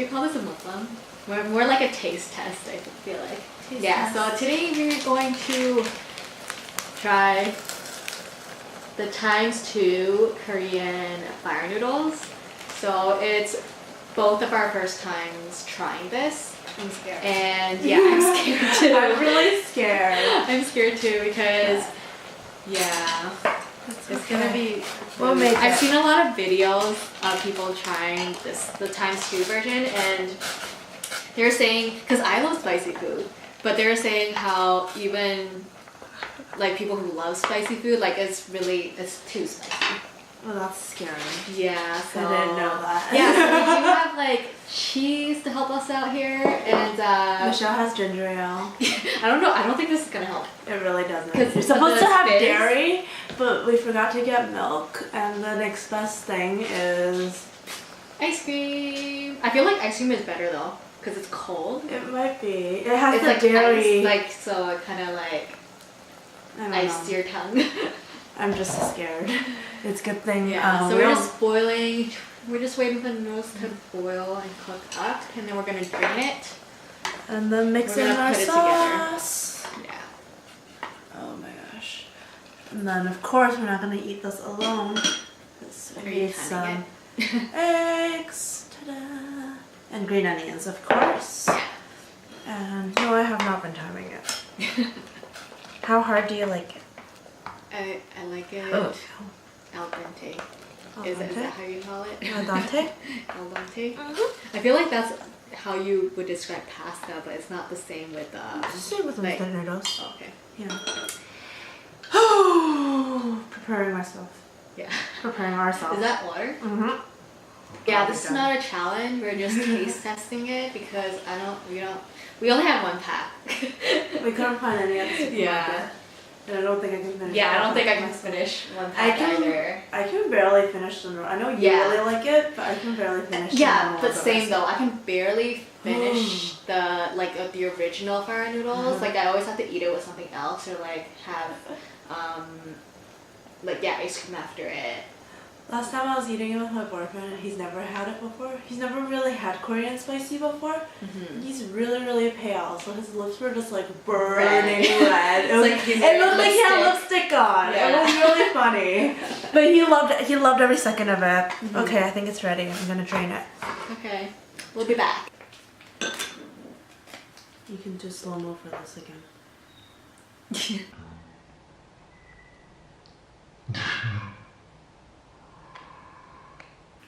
call this a mukbang? More like a taste test, I feel like. Taste yeah, test. so today we're going to try the ×2 Korean fire noodles. So it's both of our first times trying this. I'm scared. And yeah, I'm scared too. I'm really scared. I'm scared too because yeah, it's gonna be. We'll make I've it. seen a lot of videos of people trying the ×2 version, and they're saying, because I love spicy food, but they're saying how even like people who love spicy food, like it's too spicy. Oh, that's scary. Yeah, so I didn't know that. Yeah, so we do have like cheese to help us out here, and Michelle has ginger ale. I don't know. I don't think this is gonna help. It really doesn't. 'Cause You're supposed to the have fizz- dairy, but we forgot to get milk, and the next best thing is Ice cream. I feel like ice cream is better though, because it's cold. it might be. It has It's the like dairy. ice, like so it kind of like I don't iced know. your tongue. I'm just scared. It's a good thing. Yeah. So we we're don't- just boiling. We're just waiting for the noodles to boil and cook up, and then we're gonna drain it. and then mix we're in gonna our put it together. sauce. Yeah. Oh my gosh. And then of course we're not gonna eat this alone. Are We you need timing some eggs. Ta-da! And green onions, of course. And no, I have not been timing it. How hard do you like it? I like it Oh. al dente. Al Is dente? that how you call it? Al dente? Al dente. I feel like that's how you would describe pasta, but it's not the same with Same with like- instant noodles. oh, okay. Yeah. Preparing myself. Yeah. Preparing ourselves. Is that water? Mm-hmm. Yeah, this is not a challenge. We're just taste testing it because we only have one pack. We couldn't find any at the supermarket. Yeah. And I don't think I can finish Yeah, I all don't of think it I can myself. finish one I pack can, either. I can barely finish the noodle. I know you Yeah. really like it, but I can barely finish the Yeah, noodle but by same myself. though. I can barely finish the original fire noodles. Like I always have to eat it with something else or like have ice cream after it. Last time I was eating it with my boyfriend and he's never had it before. He's never really had Korean spicy before. And he's really, really pale, so his lips were just like burning red. It, Like he's it looked like he had lipstick. lipstick on. Yeah. It was really funny. But he loved every second of it. Okay, I think it's ready. I'm gonna drain it. Okay, we'll be back. You can do slow-mo for this again.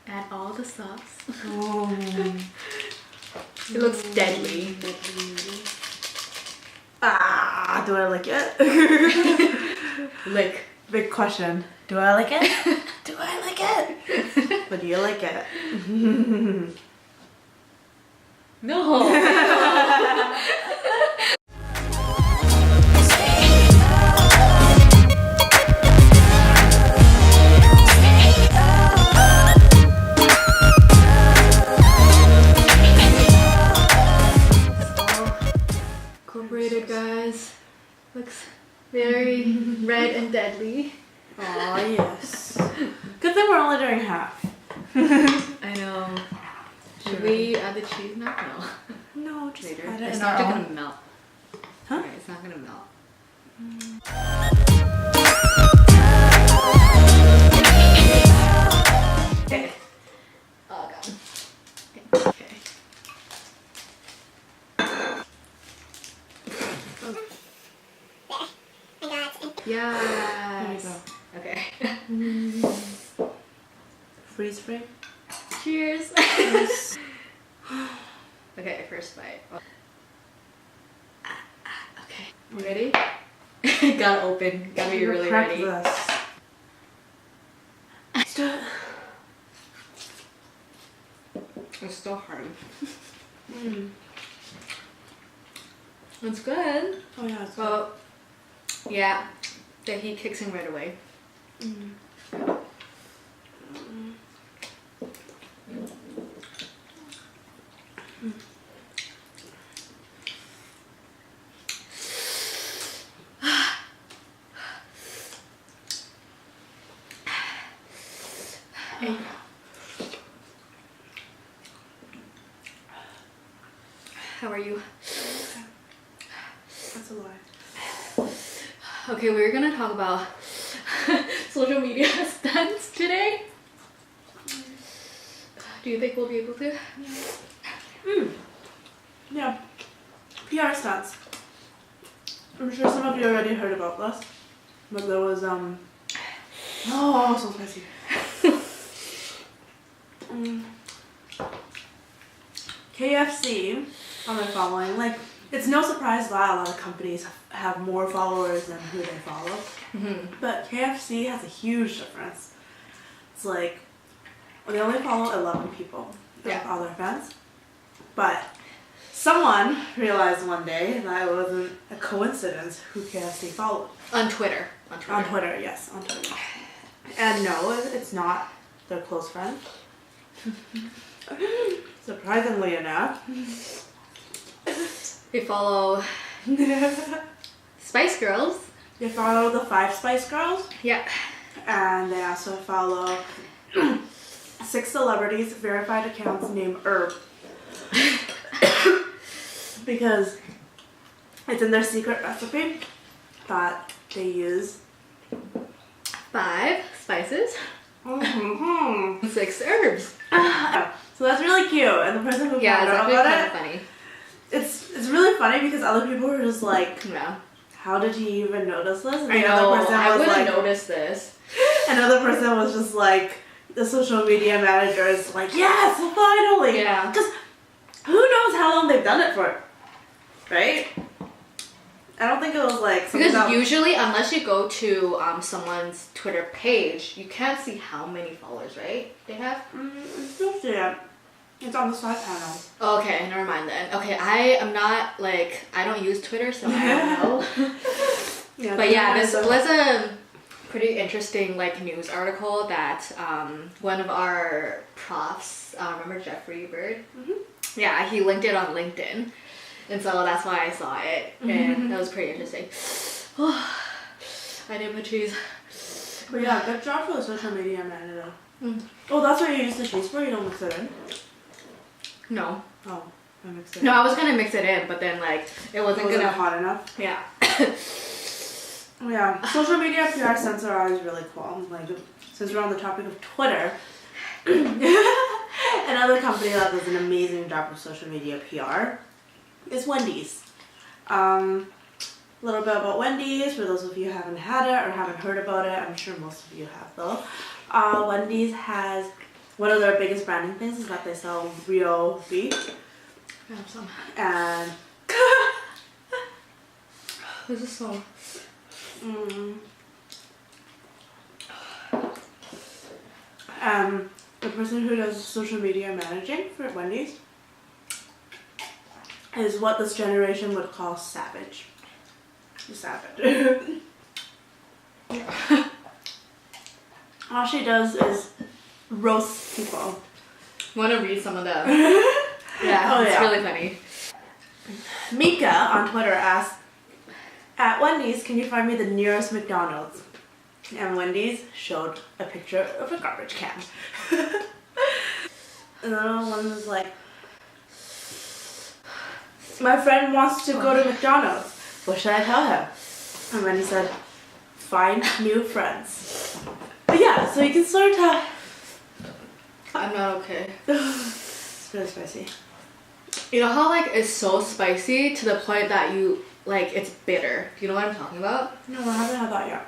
Add all the sauce. Oh. It looks deadly. Ah, do I like it? Lick. Big question. Do I like it? Do I like it? But do you like it? No. Incorporated, guys. Looks very red and deadly. Oh yes. Good thing we're only doing half. I know. Should we add the cheese now? No. No, just Later. add it It's in not our gonna own. melt. Huh? Okay, it's not gonna melt. Okay. Oh god. Okay. Yes. There you go. Okay. Freeze frame. Cheers. Okay, first bite. Okay, ready? Gotta open. Gotta be really Prep ready. this. Let's do it. It's still hard. Mm. It's good. Oh yeah, it's Well, yeah, the heat kicks in right away. Mm. How are you? That's a lie. Okay, we're gonna talk about social media stunts today. Do you think we'll be able to? Yeah. PR stunts. I'm sure some of you already heard about this, but there was oh, so spicy. KFC on their following, like, it's no surprise that a lot of companies have more followers than who they follow. But KFC has a huge difference. It's like, they only follow 11 people, all their fans. But someone realized one day that it wasn't a coincidence who KFC followed. On Twitter. On Twitter, yes, on Twitter. And no, it's not their close friend. Surprisingly enough. They follow Spice Girls. They follow the 5 Spice Girls. Yeah. And they also follow 6 celebrities, verified accounts named Herb. Because it's in their secret recipe that they use 5 spices. 6 herbs. So that's really cute, and the person who found out about it, funny. It's really funny because other people were just like, yeah, how did he even notice this? And I know, I would have noticed this. Another person was just like, the social media manager is like, yes, finally. Yeah. Because who knows how long they've done it for, right? I don't think it was like... Because usually, unless you go to someone's Twitter page, you can't see how many followers, right? They have? You'll see it. It's on the side panel. Okay, never mind then. Okay, I am not like, I don't use Twitter, so I don't know. Yeah, but yeah, this was a pretty interesting like news article that one of our profs, remember Jeffrey Bird? Yeah, he linked it on LinkedIn. And so that's why I saw it, and that was pretty interesting. Oh, I didn't put cheese. But yeah, good job for the social media manager. Oh, that's what you use the cheese for? You don't mix it in? No. Oh, I mixed it No, in. I was gonna mix it in, but then like, it wasn't gonna... hot enough? Yeah. Yeah, social media PR stunts are always really cool. Like, since we're on the topic of Twitter, another company that does an amazing job of social media PR is Wendy's. A little bit about Wendy's, for those of you who haven't had it or haven't heard about it. I'm sure most of you have though. Wendy's has, one of their biggest branding things is that they sell real beef. Have some. And This is so... the person who does social media managing for Wendy's is what this generation would call savage. Savage. All she does is roast people. Want to read some of them? Yeah, it's really funny. Mika on Twitter asked, at Wendy's, can you find me the nearest McDonald's? And Wendy's showed a picture of a garbage can. And then one was like, my friend wants to go to McDonald's. What should I tell him? And Wendy said, find new friends. But yeah, so you can sort of tell. I'm not okay. It's really spicy. You know how like it's so spicy to the point that you like it's bitter. Do you know what I'm talking about? No, I haven't had that yet.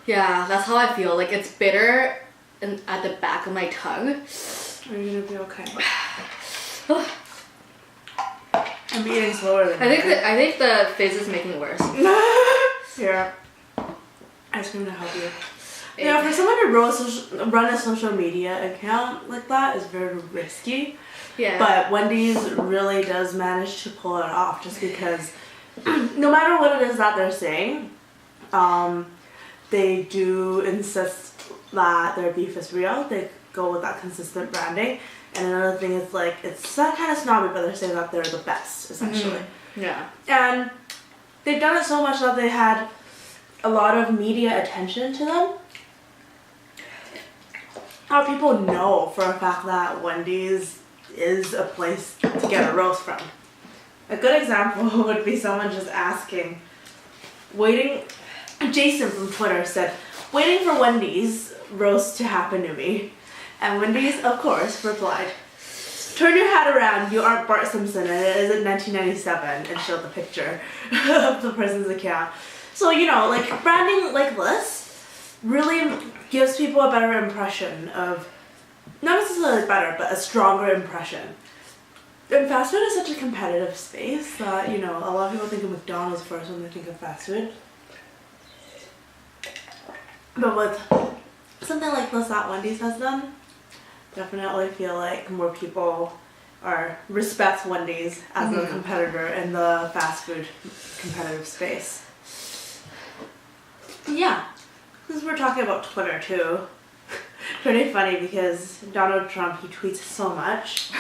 Yeah, that's how I feel. Like it's bitter and at the back of my tongue. Are you gonna be okay? I'm eating slower than I think the fizz is making it worse. Here, ice cream to help you. Yeah, for someone to run a social media account like that is very risky. Yeah. But Wendy's really does manage to pull it off, just because no matter what it is that they're saying, they do insist that their beef is real. They go with that consistent branding. And another thing is like, it's not kind of snobby, but they're saying that they're the best, essentially. Yeah. And they've done it so much that they had a lot of media attention to them. How people know for a fact that Wendy's is a place to get a roast from. A good example would be someone just asking, Jason from Twitter said, waiting for Wendy's roast to happen to me. And Wendy's, of course, replied, turn your hat around, you aren't Bart Simpson, and it is in 1997, and showed the picture of the person's account. So, like, branding like this really gives people a better impression of, not necessarily better, but a stronger impression. And fast food is such a competitive space that, a lot of people think of McDonald's first when they think of fast food. But with something like this that Wendy's has done, definitely feel like more people respect Wendy's as a competitor in the fast food competitive space. Yeah, since we're talking about Twitter too, pretty funny because Donald Trump, he tweets so much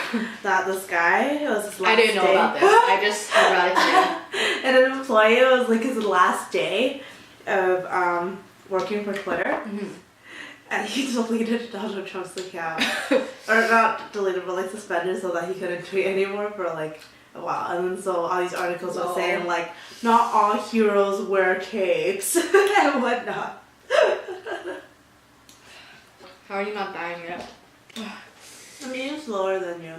that this guy, it was his last day. I didn't know about this. I just heard about it today. And an employee, it was like his last day of working for Twitter. Mm-hmm. And he deleted Donald Trump's account. Or not deleted, but like suspended so that he couldn't tweet anymore for like a while. And then so all these articles were saying like, not all heroes wear capes and whatnot. How are you not dying yet? I'm eating slower than you.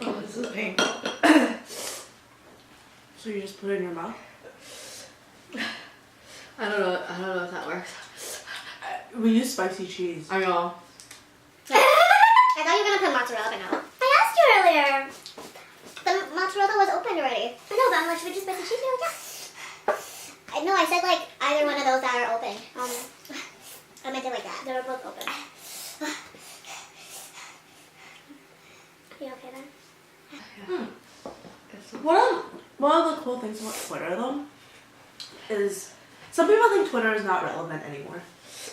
Oh, this is a pain. So you just put it in your mouth? I don't know if that works. We use spicy cheese. I know. I thought you were gonna put mozzarella, but no. I asked you earlier. The mozzarella was opened already. I know, but I'm like, should we do spicy cheese? You're like, yeah. No, I said like either one of those that are open. I meant it like that. They were both open. You okay then? One of the cool things about Twitter though is some people think Twitter is not relevant anymore.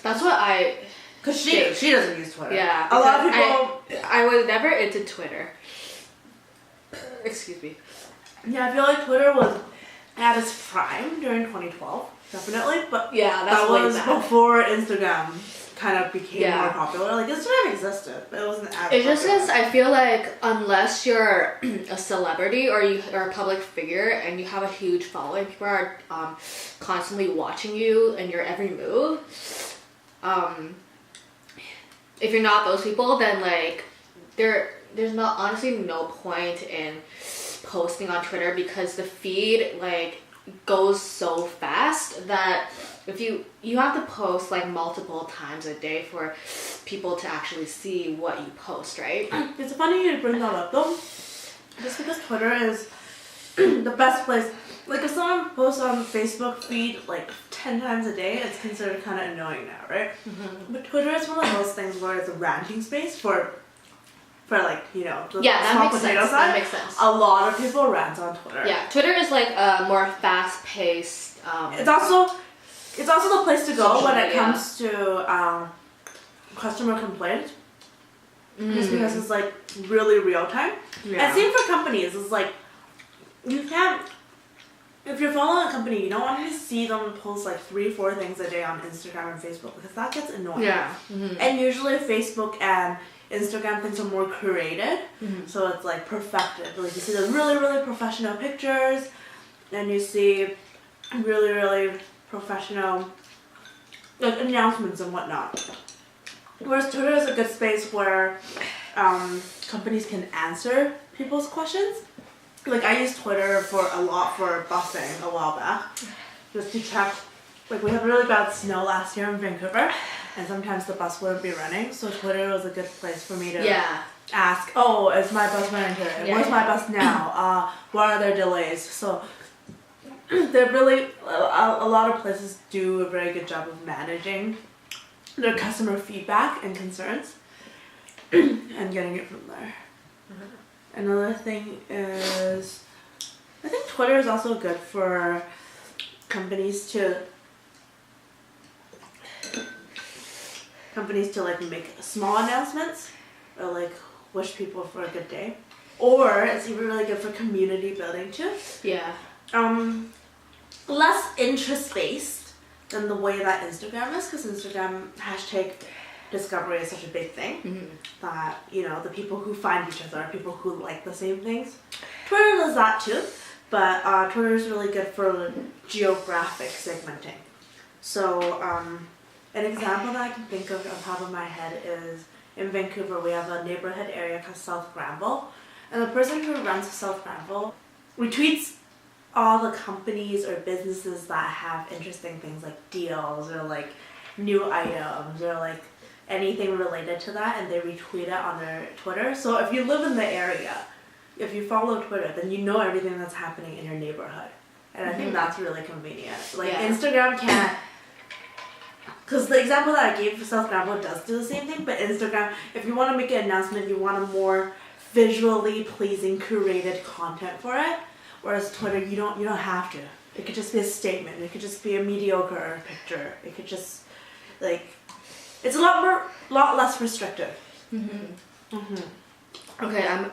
That's what I... Because she doesn't use Twitter. Yeah. A lot of people... I was never into Twitter. Excuse me. Yeah, I feel like Twitter was at its prime during 2012, definitely. But yeah, that was before Instagram kind of became more popular. Like, Instagram existed, but it wasn't as popular. It's just because I feel like unless you're a celebrity or you're a public figure and you have a huge following, people are constantly watching you and your every move. If you're not those people, then like there's not honestly no point in posting on Twitter because the feed like goes so fast that if you have to post like multiple times a day for people to actually see what you post, right? It's funny you bring that up though, just because Twitter is the best place. Like if someone posts on Facebook feed like 10 times a day, it's considered kind of annoying now, right? Mm-hmm. But Twitter is one of those things where it's a ranting space for like, the that makes sense. Side. That makes sense. A lot of people rant on Twitter. Yeah, Twitter is like a more fast-paced. It's also the place to go when it comes to customer complaints. Just because it's like really real time. Yeah. And same for companies. It's like you can't. If you're following a company, you don't want to see them post like 3-4 things a day on Instagram and Facebook because that gets annoying. Yeah. Mm-hmm. And usually Facebook and Instagram things are more curated, so it's like perfected. Like you see the really, really professional pictures, and you see really, really professional like announcements and whatnot. Whereas Twitter is a good space where companies can answer people's questions. Like I used Twitter for busing a while back, just to check. Like we had really bad snow last year in Vancouver, and sometimes the bus wouldn't be running. So Twitter was a good place for me to ask, "Oh, is my bus running today? Where's my bus now? What are their delays?" So they're really a lot of places do a very good job of managing their customer feedback and concerns and getting it from there. Another thing is, I think Twitter is also good for companies to like make small announcements or like wish people for a good day. Or it's even really good for community building too. Yeah. less interest based than the way that Instagram is, because Instagram hashtag discovery is such a big thing that, you know, the people who find each other are people who like the same things. Twitter does that too, but Twitter is really good for geographic segmenting. So an example that I can think of on top of my head is in Vancouver we have a neighborhood area called South Granville, and the person who runs South Granville retweets all the companies or businesses that have interesting things like deals or like new items or like anything related to that, and they retweet it on their Twitter. So if you live in the area, if you follow Twitter, then you know everything that's happening in your neighborhood. And I think that's really convenient. Like Instagram can't, because the example that I gave for South Granville does do the same thing, but Instagram, if you want to make an announcement, you want a more visually pleasing curated content for it. Whereas Twitter, you don't have to. It could just be a statement. It could just be a mediocre picture. It could just, like, it's a lot less restrictive. Okay,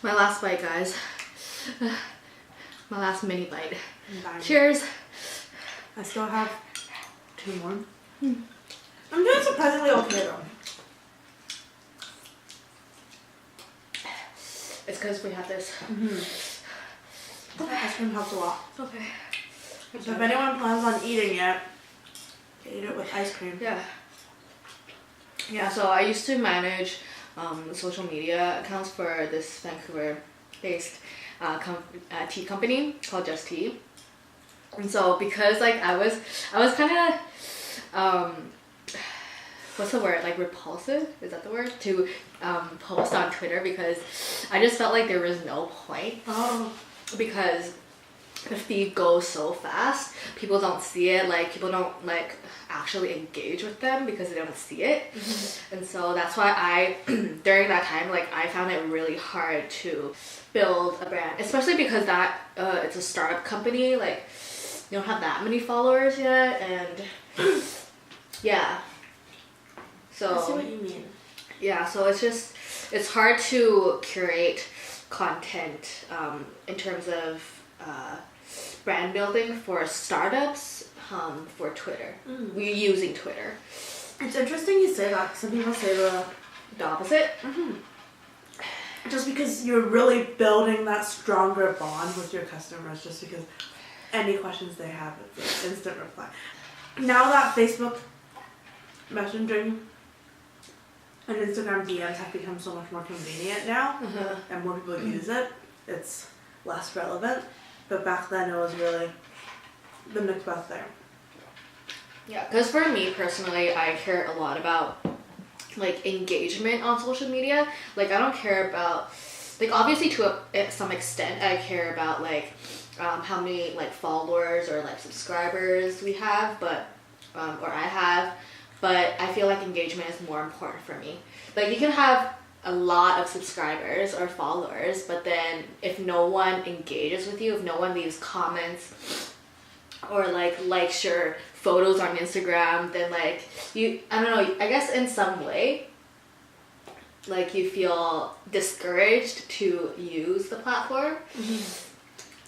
my last bite, guys. My last mini bite. Cheers. I still have 2 more. I'm doing surprisingly okay though. It's because we have this. Ice cream helps a lot. Okay. So if anyone plans on eating it, eat it with ice cream. Yeah, so I used to manage social media accounts for this Vancouver-based tea company called Just Tea. And so because like I was kind of what's the word, like repulsive, is that the word, to post on Twitter, because I just felt like there was no point. Because the feed goes so fast, people don't see it, like people don't like actually engage with them because they don't see it. And so that's why I during that time, like I found it really hard to build a brand, especially because that it's a startup company, like you don't have that many followers yet, and yeah, so I see what you mean. Yeah, so it's hard to curate content in terms of brand building for startups for Twitter. We're using Twitter. It's interesting you say that. Some people say The opposite. Just because you're really building that stronger bond with your customers, just because any questions they have, it's an instant reply. Now that Facebook messaging and Instagram DMs have become so much more convenient now, and more people use it, it's less relevant. But back then it was really the next best thing. Yeah, because for me personally, I care a lot about like engagement on social media. Like I don't care about, like obviously to some extent I care about like how many like followers or like subscribers we have, but or I have. But I feel like engagement is more important for me. Like you can have a lot of subscribers or followers, but then if no one engages with you, if no one leaves comments or like likes your photos on Instagram, then like you, I don't know, I guess in some way, like you feel discouraged to use the platform.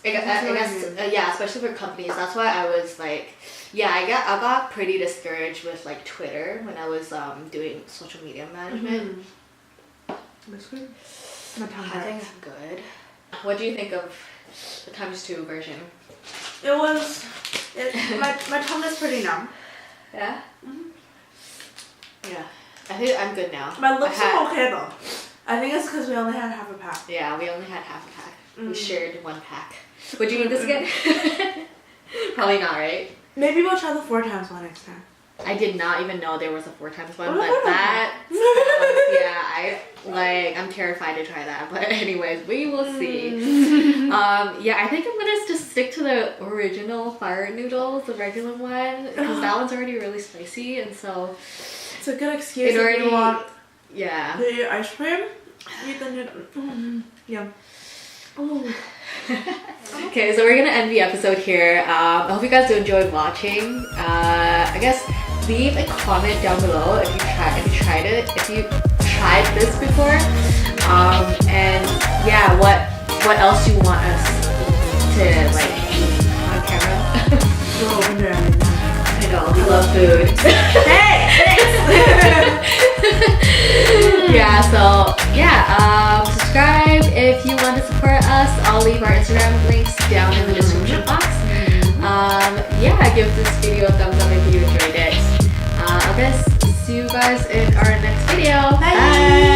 I guess yeah, especially for companies. That's why I was like, yeah, I got pretty discouraged with like Twitter when I was doing social media management. That's good. I think it's good. What do you think of the ×2 version? My tongue is pretty numb. Yeah? Yeah. I think I'm good now. My lips are okay though. I think it's because we only had half a pack. Yeah, we only had half a pack. We shared 1 pack. Would you eat this again? Probably not, right? Maybe we'll try the 4 times one next time. I did not even know there was a 4 times one, but that yeah, I'm terrified to try that. But anyways, we will see. Yeah, I think I'm gonna just stick to the original fire noodles, the regular one, because that one's already really spicy, and so it's a good excuse if you want the ice cream. Eat the noodle. Yeah. Okay, so we're gonna end the episode here. I hope you guys enjoyed watching. I guess leave a comment down below if you tried this before, and yeah, what else you want us to like eat on camera. We'll open to everything. I know, we love food. Hey, thanks. Yeah, so yeah, subscribe if you want to support us. I'll leave our Instagram links down in the description box. Yeah, give this video a thumbs up if you enjoyed it. I guess see you guys in our next video. Bye.